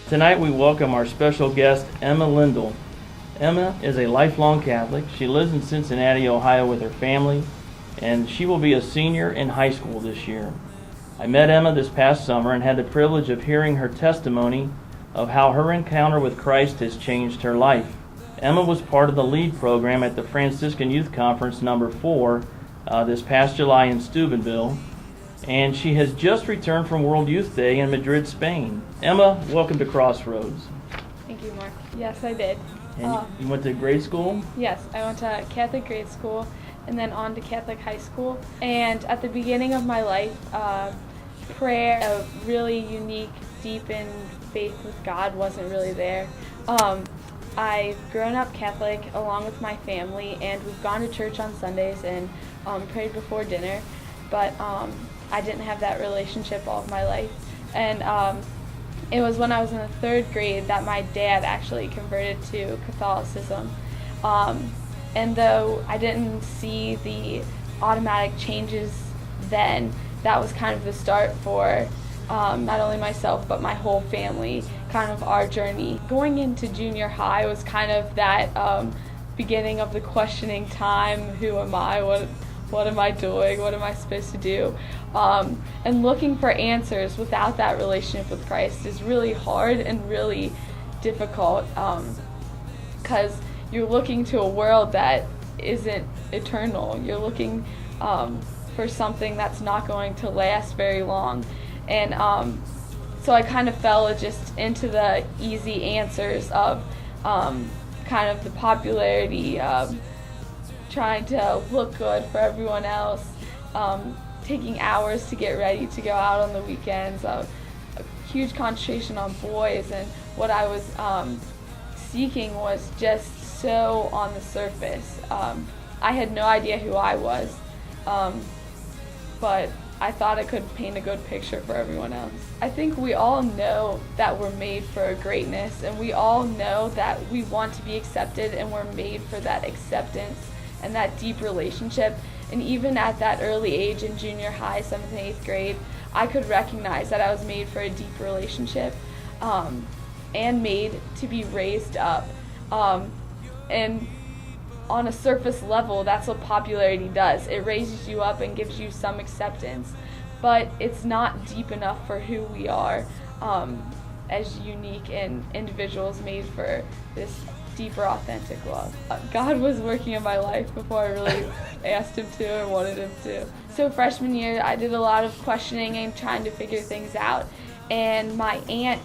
Tonight we welcome our special guest, Emma Lindle. Emma is a lifelong Catholic. She lives in Cincinnati, Ohio with her family, and she will be a senior in high school this year. I met Emma this past summer and had the privilege of hearing her testimony of how her encounter with Christ has changed her life. Emma was part of the LEAD program at the Franciscan Youth Conference number 4 this past July in Steubenville, and she has just returned from World Youth Day in Madrid, Spain. Emma, welcome to Crossroads. Thank you, Mark. Yes, I did. And you went to grade school? Yes, I went to Catholic grade school and then on to Catholic high school. And at the beginning of my life, prayer, a really unique, deepened faith with God wasn't really there. I've grown up Catholic along with my family, and we've gone to church on Sundays and prayed before dinner, but I didn't have that relationship all of my life. And it was when I was in the 3rd grade that my dad actually converted to Catholicism. And though I didn't see the automatic changes then, that was kind of the start for not only myself but my whole family, kind of our journey. Going into junior high was kind of that beginning of the questioning time. Who am I? What am I doing? What am I supposed to do? And looking for answers without that relationship with Christ is really hard and really difficult, because you're looking to a world that isn't eternal. You're looking for something that's not going to last very long. And so I kind of fell just into the easy answers of kind of the popularity, trying to look good for everyone else, taking hours to get ready to go out on the weekends, a huge concentration on boys, and what I was seeking was just so on the surface. I had no idea who I was, but I thought I could paint a good picture for everyone else. I think we all know that we're made for greatness, and we all know that we want to be accepted, and we're made for that acceptance and that deep relationship. And even at that early age in junior high, 7th and 8th grade, I could recognize that I was made for a deep relationship, and made to be raised up. And on a surface level, that's what popularity does. It raises you up and gives you some acceptance, but it's not deep enough for who we are as unique and individuals made for this deeper, authentic love. God was working in my life before I really asked him to or wanted him to. So freshman year, I did a lot of questioning and trying to figure things out, and my aunt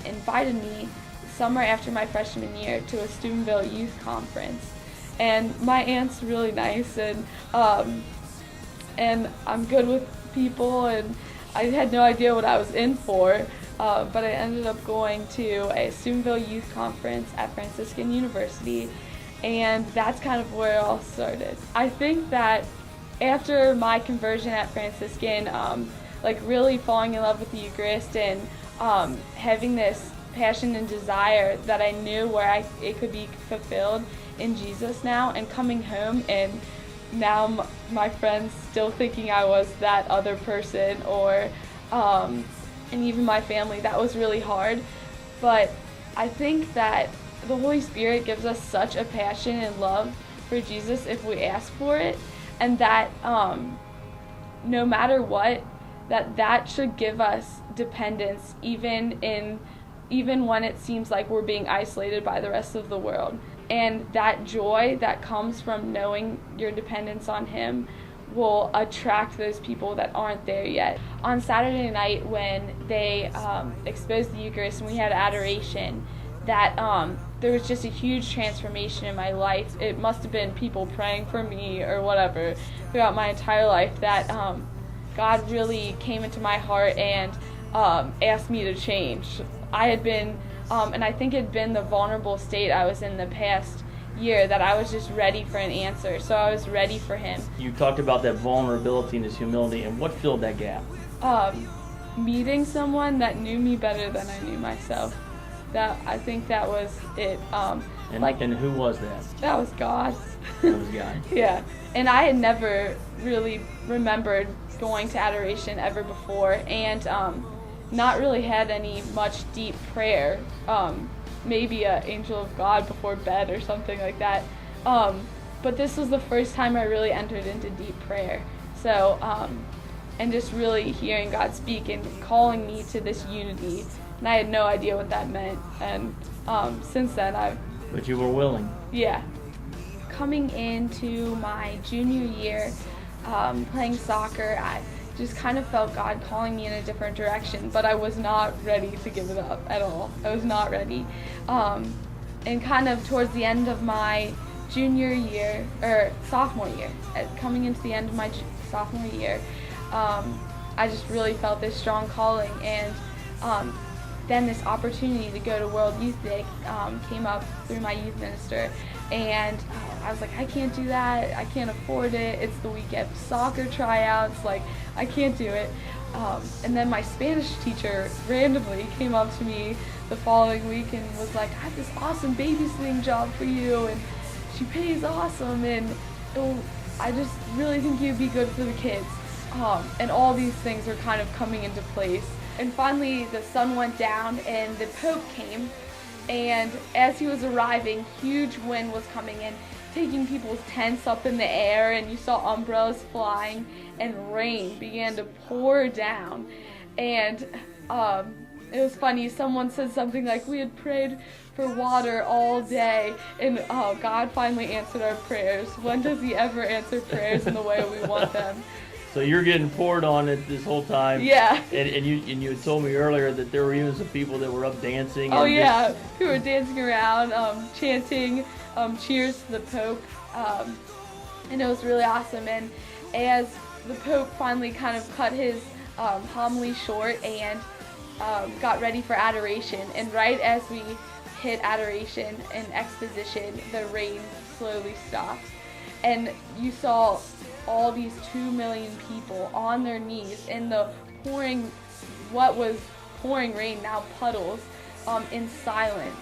invited me summer after my freshman year to a Steubenville youth conference. And my aunt's really nice, and I'm good with people, and I had no idea what I was in for, but I ended up going to a Steubenville youth conference at Franciscan University, and that's kind of where it all started. I think that after my conversion at Franciscan, really falling in love with the Eucharist and having this passion and desire that I knew where it could be fulfilled in Jesus now, and coming home and now my friends still thinking I was that other person, or and even my family, that was really hard. But I think that the Holy Spirit gives us such a passion and love for Jesus if we ask for it, and that no matter what, that should give us dependence even when it seems like we're being isolated by the rest of the world. And that joy that comes from knowing your dependence on him will attract those people that aren't there yet. On Saturday night, when they exposed the Eucharist and we had adoration, that there was just a huge transformation in my life. It must have been people praying for me or whatever throughout my entire life, that God really came into my heart and asked me to change. I had been, and I think it had been the vulnerable state I was in the past year, that I was just ready for an answer. So I was ready for him. You talked about that vulnerability and his humility, and what filled that gap? Meeting someone that knew me better than I knew myself. I think that was it. And who was that? That was God. That was God. Yeah. And I had never really remembered going to adoration ever before. And not really had any much deep prayer. Maybe an angel of God before bed or something like that. But this was the first time I really entered into deep prayer. So, and just really hearing God speak and calling me to this unity. And I had no idea what that meant. And since then, But you were willing. Yeah. Coming into my junior year, playing soccer, I just kind of felt God calling me in a different direction, but I was not ready to give it up at all. I was not ready. And kind of towards the end of my junior year, or sophomore year, coming into the end of my sophomore year, I just really felt this strong calling, and then this opportunity to go to World Youth Day came up through my youth minister, and I was like, I can't do that, I can't afford it, it's the weekend soccer tryouts, like, I can't do it. And then my Spanish teacher randomly came up to me the following week and was like, I have this awesome babysitting job for you, and she pays awesome, and I just really think you'd be good for the kids. And all these things are kind of coming into place. And finally the sun went down and the Pope came, and as he was arriving, huge wind was coming in, taking people's tents up in the air, and you saw umbrellas flying, and rain began to pour down. And it was funny, someone said something like, we had prayed for water all day, and God finally answered our prayers. When does he ever answer prayers in the way we want them? So you're getting poured on it this whole time. Yeah. And you had told me earlier that there were even some people that were up dancing. Oh yeah, who were dancing around, chanting cheers to the Pope, and it was really awesome. And as the Pope finally kind of cut his homily short and got ready for adoration, and right as we hit adoration and exposition, the rain slowly stopped, and you saw all these 2 million people on their knees in the what was pouring rain, now puddles, in silence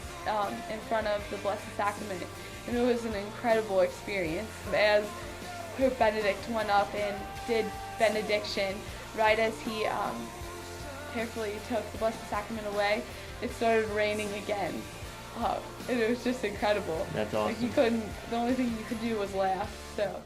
in front of the Blessed Sacrament. And it was an incredible experience. As Pope Benedict went up and did benediction, right as he carefully took the Blessed Sacrament away, it started raining again. And it was just incredible. That's awesome. Like the only thing you could do was laugh. So.